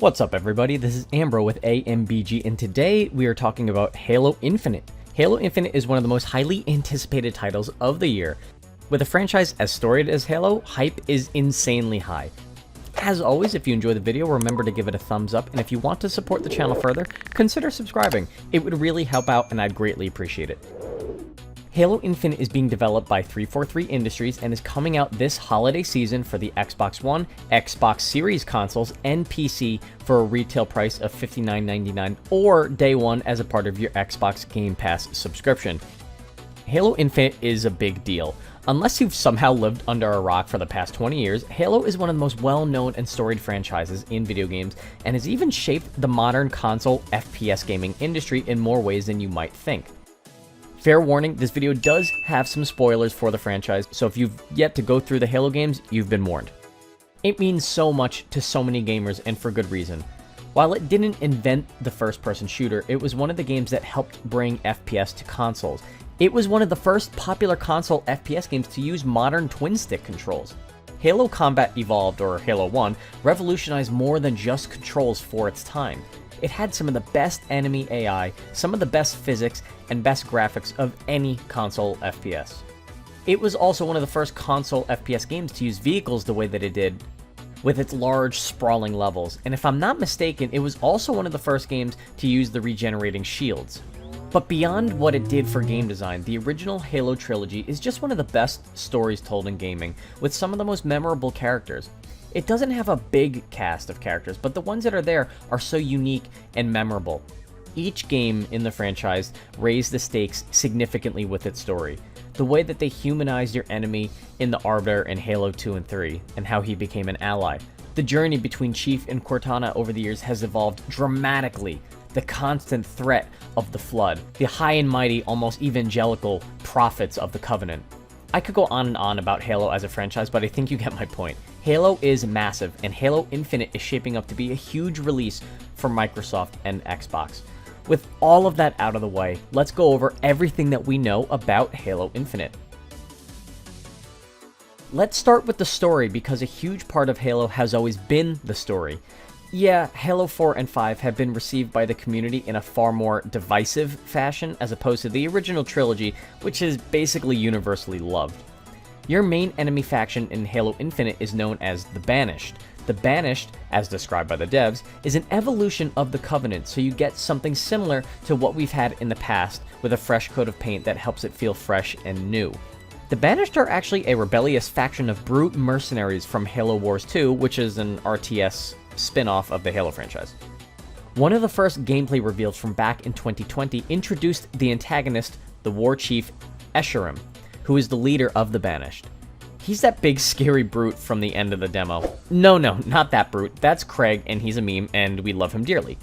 What's up everybody, this is Ambro with AMBG, and today we are talking about Halo Infinite. Halo Infinite is one of the most highly anticipated titles of the year. With a franchise as storied as Halo, hype is insanely high. As always, if you enjoy the video, remember to give it a thumbs up, and if you want to support the channel further, consider subscribing. It would really help out and I'd greatly appreciate it. Halo Infinite is being developed by 343 Industries and is coming out this holiday season for the Xbox One, Xbox Series consoles, and PC for a retail price of $59.99 or day one as a part of your Xbox Game Pass subscription. Halo Infinite is a big deal. Unless you've somehow lived under a rock for the past 20 years, Halo is one of the most well-known and storied franchises in video games and has even shaped the modern console FPS gaming industry in more ways than you might think. Fair warning, this video does have some spoilers for the franchise, so if you've yet to go through the Halo games, you've been warned. It means so much to so many gamers, and for good reason. While it didn't invent the first-person shooter, it was one of the games that helped bring FPS to consoles. It was one of the first popular console FPS games to use modern twin-stick controls. Halo Combat Evolved, or Halo 1, revolutionized more than just controls for its time. It had some of the best enemy AI, some of the best physics, and best graphics of any console FPS. It was also one of the first console FPS games to use vehicles the way that it did, with its large, sprawling levels, and if I'm not mistaken, it was also one of the first games to use the regenerating shields. But beyond what it did for game design, the original Halo trilogy is just one of the best stories told in gaming, with some of the most memorable characters. It doesn't have a big cast of characters, but the ones that are there are so unique and memorable. Each game in the franchise raised the stakes significantly with its story. The way that they humanized your enemy in the Arbiter in Halo 2 and 3, and how he became an ally. The journey between Chief and Cortana over the years has evolved dramatically. The constant threat of the Flood, the high and mighty, almost evangelical prophets of the Covenant. I could go on and on about Halo as a franchise, but I think you get my point. Halo is massive, and Halo Infinite is shaping up to be a huge release for Microsoft and Xbox. With all of that out of the way, let's go over everything that we know about Halo Infinite. Let's start with the story, because a huge part of Halo has always been the story. Yeah, Halo 4 and 5 have been received by the community in a far more divisive fashion as opposed to the original trilogy, which is basically universally loved. Your main enemy faction in Halo Infinite is known as the Banished. The Banished, as described by the devs, is an evolution of the Covenant, so you get something similar to what we've had in the past with a fresh coat of paint that helps it feel fresh and new. The Banished are actually a rebellious faction of brute mercenaries from Halo Wars 2, which is an RTS spin-off of the Halo franchise. One of the first gameplay reveals from back in 2020 introduced the antagonist, the War Chief Escharum, who is the leader of the Banished. He's that big scary brute from the end of the demo. No, not that brute. That's Craig, and he's a meme, and we love him dearly.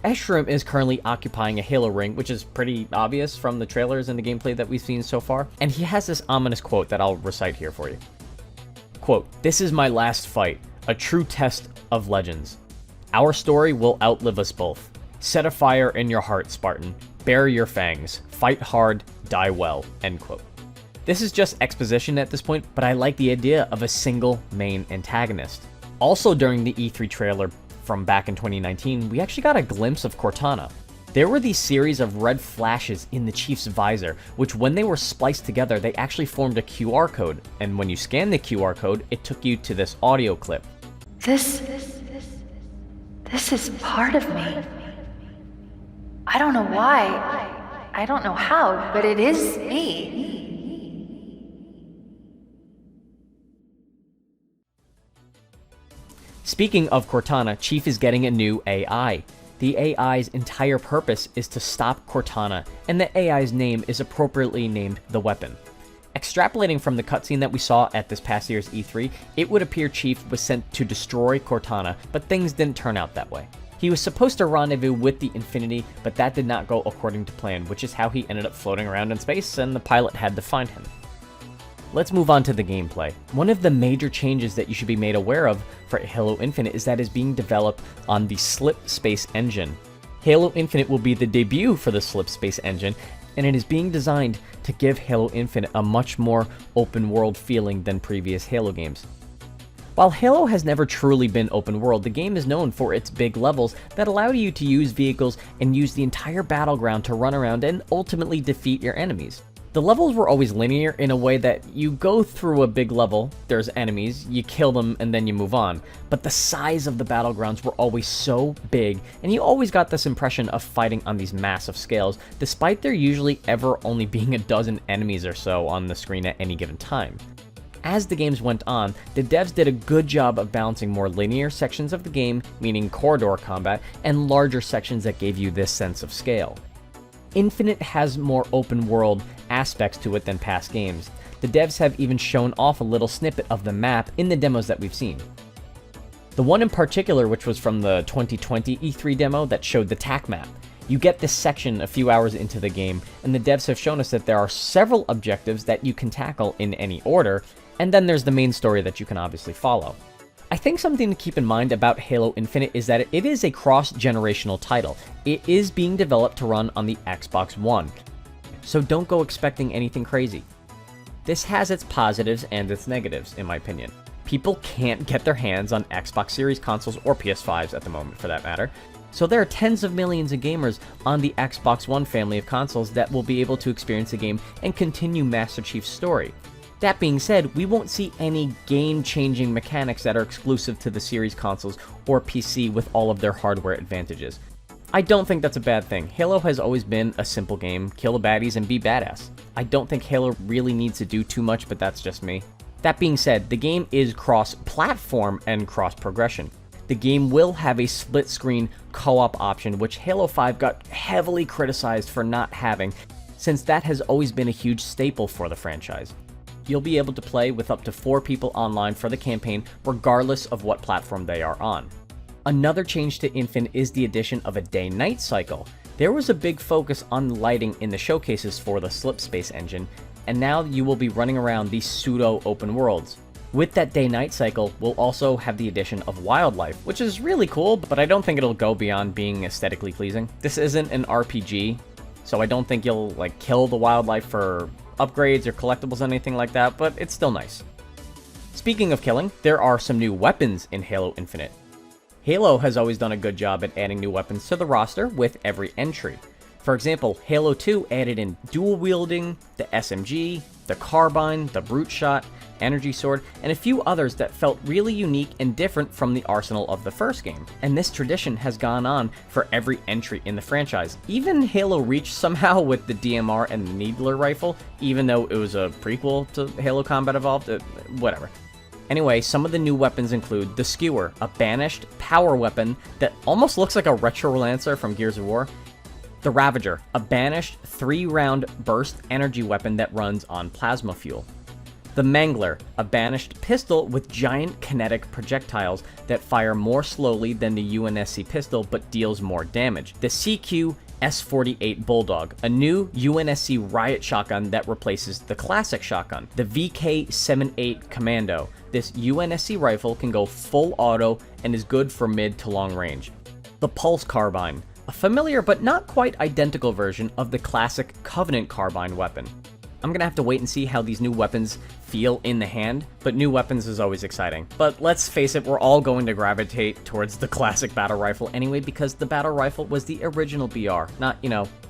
Escharum is currently occupying a Halo ring, which is pretty obvious from the trailers and the gameplay that we've seen so far, and he has this ominous quote that I'll recite here for you. Quote, "This is my last fight, a true test of legends. Our story will outlive us both. Set a fire in your heart, Spartan. Bare your fangs. Fight hard, die well." End quote. This is just exposition at this point, but I like the idea of a single main antagonist. Also during the E3 trailer from back in 2019, we actually got a glimpse of Cortana. There were these series of red flashes in the Chief's visor, which when they were spliced together, they actually formed a QR code, and when you scanned the QR code, it took you to this audio clip. This is part of me. I don't know why, I don't know how, but it is me. Speaking of Cortana, Chief is getting a new AI. The AI's entire purpose is to stop Cortana, and the AI's name is appropriately named the Weapon. Extrapolating from the cutscene that we saw at this past year's E3, it would appear Chief was sent to destroy Cortana, but things didn't turn out that way. He was supposed to rendezvous with the Infinity, but that did not go according to plan, which is how he ended up floating around in space, and the pilot had to find him. Let's move on to the gameplay. One of the major changes that you should be made aware of for Halo Infinite is that it's being developed on the Slipspace engine. Halo Infinite will be the debut for the Slipspace engine, and it is being designed to give Halo Infinite a much more open world feeling than previous Halo games. While Halo has never truly been open world, the game is known for its big levels that allow you to use vehicles and use the entire battleground to run around and ultimately defeat your enemies. The levels were always linear in a way that you go through a big level, there's enemies, you kill them, and then you move on. But the size of the battlegrounds were always so big, and you always got this impression of fighting on these massive scales, despite there usually ever only being a dozen enemies or so on the screen at any given time. As the games went on, the devs did a good job of balancing more linear sections of the game, meaning corridor combat, and larger sections that gave you this sense of scale. Infinite has more open world aspects to it than past games. The devs have even shown off a little snippet of the map in the demos that we've seen. The one in particular, which was from the 2020 E3 demo that showed the TAC map. You get this section a few hours into the game, and the devs have shown us that there are several objectives that you can tackle in any order, and then there's the main story that you can obviously follow. I think something to keep in mind about Halo Infinite is that it is a cross-generational title. It is being developed to run on the Xbox One, so don't go expecting anything crazy. This has its positives and its negatives, in my opinion. People can't get their hands on Xbox Series consoles or PS5s at the moment, for that matter, so there are tens of millions of gamers on the Xbox One family of consoles that will be able to experience the game and continue Master Chief's story. That being said, we won't see any game-changing mechanics that are exclusive to the series consoles or PC with all of their hardware advantages. I don't think that's a bad thing. Halo has always been a simple game, kill the baddies and be badass. I don't think Halo really needs to do too much, but that's just me. That being said, the game is cross-platform and cross-progression. The game will have a split-screen co-op option, which Halo 5 got heavily criticized for not having, since that has always been a huge staple for the franchise. You'll be able to play with up to 4 people online for the campaign, regardless of what platform they are on. Another change to Infinite is the addition of a day-night cycle. There was a big focus on lighting in the showcases for the Slipspace engine, and now you will be running around these pseudo-open worlds. With that day-night cycle, we'll also have the addition of wildlife, which is really cool, but I don't think it'll go beyond being aesthetically pleasing. This isn't an RPG, so I don't think you'll kill the wildlife for upgrades or collectibles, anything like that, but it's still nice. Speaking of killing, there are some new weapons in Halo Infinite. Halo has always done a good job at adding new weapons to the roster with every entry. For example, Halo 2 added in dual wielding, the SMG, the carbine, the brute shot, energy sword, and a few others that felt really unique and different from the arsenal of the first game. And this tradition has gone on for every entry in the franchise. Even Halo Reach somehow with the DMR and the Needler rifle, even though it was a prequel to Halo Combat Evolved, whatever. Anyway, some of the new weapons include the Skewer, a banished power weapon that almost looks like a Retro Lancer from Gears of War. The Ravager, a banished 3-round burst energy weapon that runs on plasma fuel. The Mangler, a banished pistol with giant kinetic projectiles that fire more slowly than the UNSC pistol but deals more damage. The CQ S48 Bulldog, a new UNSC riot shotgun that replaces the classic shotgun. The VK78 Commando, this UNSC rifle can go full auto and is good for mid to long range. The Pulse Carbine, a familiar but not quite identical version of the classic Covenant Carbine weapon. I'm gonna have to wait and see how these new weapons feel in the hand, but new weapons is always exciting. But let's face it, we're all going to gravitate towards the classic battle rifle anyway, because the battle rifle was the original BR, not,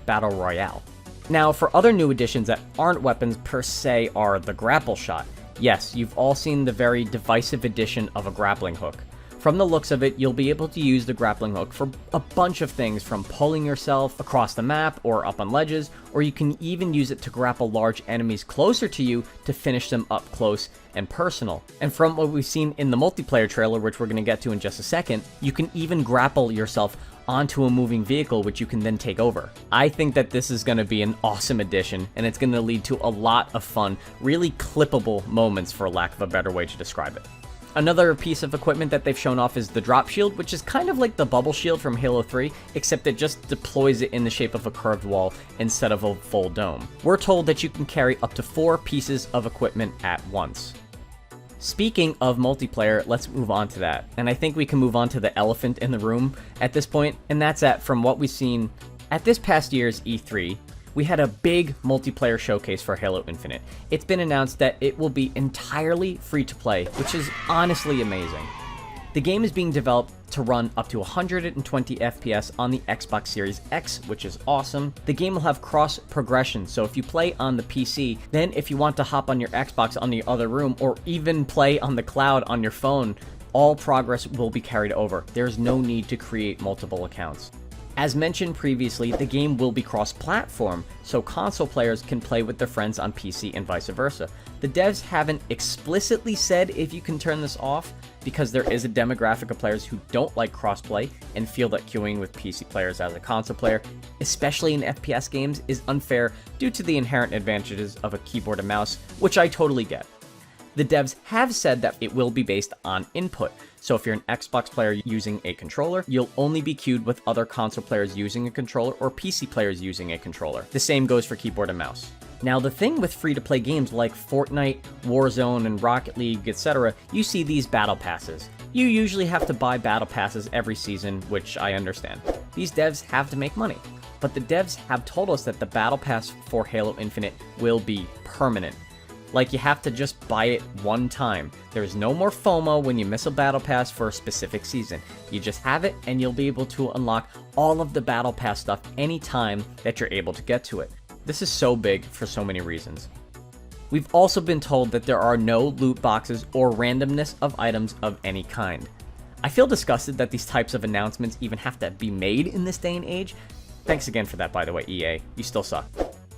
Battle Royale. Now, for other new additions that aren't weapons per se are the grapple shot. Yes, you've all seen the very divisive addition of a grappling hook. From the looks of it, you'll be able to use the grappling hook for a bunch of things, from pulling yourself across the map or up on ledges, or you can even use it to grapple large enemies closer to you to finish them up close and personal. And from what we've seen in the multiplayer trailer, which we're going to get to in just a second, you can even grapple yourself onto a moving vehicle, which you can then take over. I think that this is going to be an awesome addition, and it's going to lead to a lot of fun, really clippable moments, for lack of a better way to describe it. Another piece of equipment that they've shown off is the drop shield, which is kind of like the bubble shield from Halo 3, except it just deploys it in the shape of a curved wall instead of a full dome. We're told that you can carry up to 4 pieces of equipment at once. Speaking of multiplayer, let's move on to that. And I think we can move on to the elephant in the room at this point, and that's that from what we've seen at this past year's E3, We had a big multiplayer showcase for Halo Infinite. It's been announced that it will be entirely free to play, which is honestly amazing. The game is being developed to run up to 120 FPS on the Xbox Series X, which is awesome. The game will have cross progression, so if you play on the PC, then if you want to hop on your Xbox on the other room, or even play on the cloud on your phone, all progress will be carried over. There's no need to create multiple accounts. As mentioned previously, the game will be cross-platform, so console players can play with their friends on PC and vice versa. The devs haven't explicitly said if you can turn this off, because there is a demographic of players who don't like crossplay and feel that queuing with PC players as a console player, especially in FPS games, is unfair due to the inherent advantages of a keyboard and mouse, which I totally get. The devs have said that it will be based on input, so if you're an Xbox player using a controller, you'll only be queued with other console players using a controller or PC players using a controller. The same goes for keyboard and mouse. Now, the thing with free-to-play games like Fortnite, Warzone, and Rocket League, etc., you see these battle passes. You usually have to buy battle passes every season, which I understand. These devs have to make money. But the devs have told us that the battle pass for Halo Infinite will be permanent. Like, you have to just buy it one time. There's no more FOMO when you miss a battle pass for a specific season. You just have it and you'll be able to unlock all of the battle pass stuff anytime that you're able to get to it. This is so big for so many reasons. We've also been told that there are no loot boxes or randomness of items of any kind. I feel disgusted that these types of announcements even have to be made in this day and age. Thanks again for that, by the way, EA. You still suck.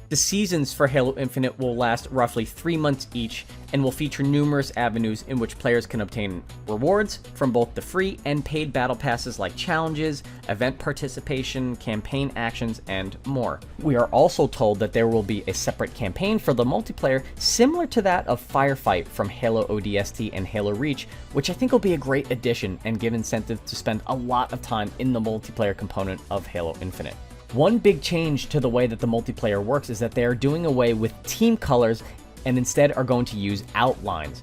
The seasons for Halo Infinite will last roughly 3 months each and will feature numerous avenues in which players can obtain rewards from both the free and paid battle passes like challenges, event participation, campaign actions, and more. We are also told that there will be a separate campaign for the multiplayer similar to that of Firefight from Halo ODST and Halo Reach, which I think will be a great addition and give incentive to spend a lot of time in the multiplayer component of Halo Infinite. One big change to the way that the multiplayer works is that they are doing away with team colors and instead are going to use outlines.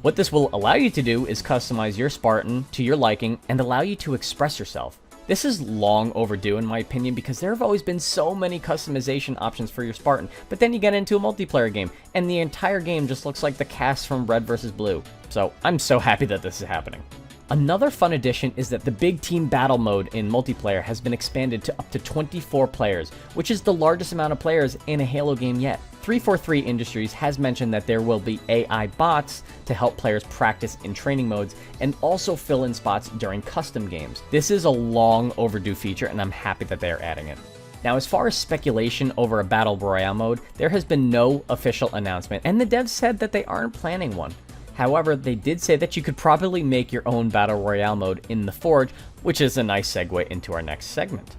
What this will allow you to do is customize your Spartan to your liking and allow you to express yourself. This is long overdue in my opinion because there have always been so many customization options for your Spartan, but then you get into a multiplayer game and the entire game just looks like the cast from Red vs. Blue. So I'm so happy that this is happening. Another fun addition is that the big team battle mode in multiplayer has been expanded to up to 24 players, which is the largest amount of players in a Halo game yet. 343 Industries has mentioned that there will be AI bots to help players practice in training modes and also fill in spots during custom games. This is a long overdue feature and I'm happy that they are adding it. Now, as far as speculation over a Battle Royale mode, there has been no official announcement and the devs said that they aren't planning one. However, they did say that you could probably make your own Battle Royale mode in the Forge, which is a nice segue into our next segment.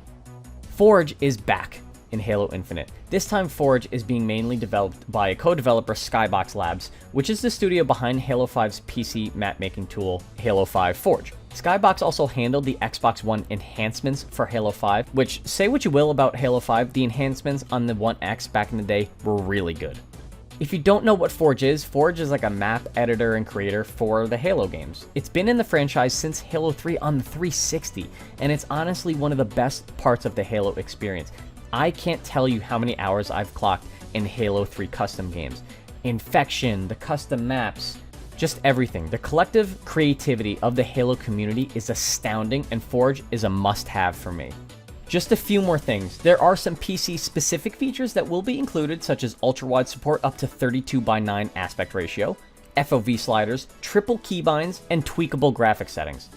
Forge is back in Halo Infinite. This time Forge is being mainly developed by a co-developer Skybox Labs, which is the studio behind Halo 5's PC map-making tool, Halo 5 Forge. Skybox also handled the Xbox One enhancements for Halo 5, which, say what you will about Halo 5, the enhancements on the One X back in the day were really good. If you don't know what Forge is like a map editor and creator for the Halo games. It's been in the franchise since Halo 3 on the 360, and it's honestly one of the best parts of the Halo experience. I can't tell you how many hours I've clocked in Halo 3 custom games. Infection, the custom maps, just everything. The collective creativity of the Halo community is astounding, and Forge is a must-have for me. Just a few more things. There are some PC-specific features that will be included, such as ultra-wide support up to 32:9 aspect ratio, FOV sliders, triple keybinds, and tweakable graphic settings.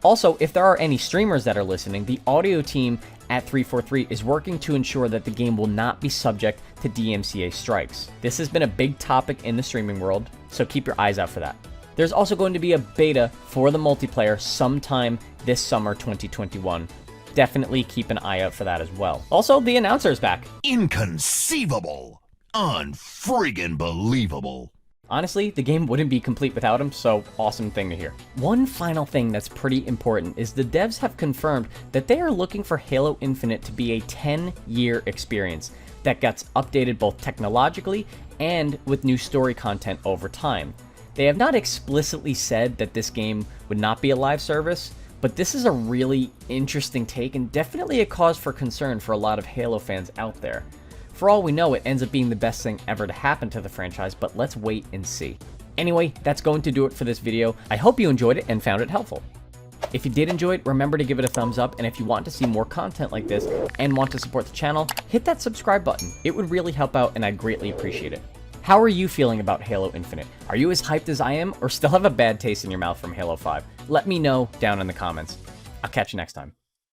Also, if there are any streamers that are listening, the audio team at 343 is working to ensure that the game will not be subject to DMCA strikes. This has been a big topic in the streaming world, so keep your eyes out for that. There's also going to be a beta for the multiplayer sometime this summer 2021. Definitely keep an eye out for that as well. Also, the announcer is back. Inconceivable. Unfriggin' believable. Honestly, the game wouldn't be complete without him, so awesome thing to hear. One final thing that's pretty important is the devs have confirmed that they are looking for Halo Infinite to be a 10-year experience that gets updated both technologically and with new story content over time. They have not explicitly said that this game would not be a live service, But this is a really interesting take and definitely a cause for concern for a lot of Halo fans out there. For all we know, it ends up being the best thing ever to happen to the franchise, but let's wait and see. Anyway, that's going to do it for this video. I hope you enjoyed it and found it helpful. If you did enjoy it, remember to give it a thumbs up, and if you want to see more content like this and want to support the channel, hit that subscribe button. It would really help out and I'd greatly appreciate it. How are you feeling about Halo Infinite? Are you as hyped as I am, or still have a bad taste in your mouth from Halo 5? Let me know down in the comments. I'll catch you next time.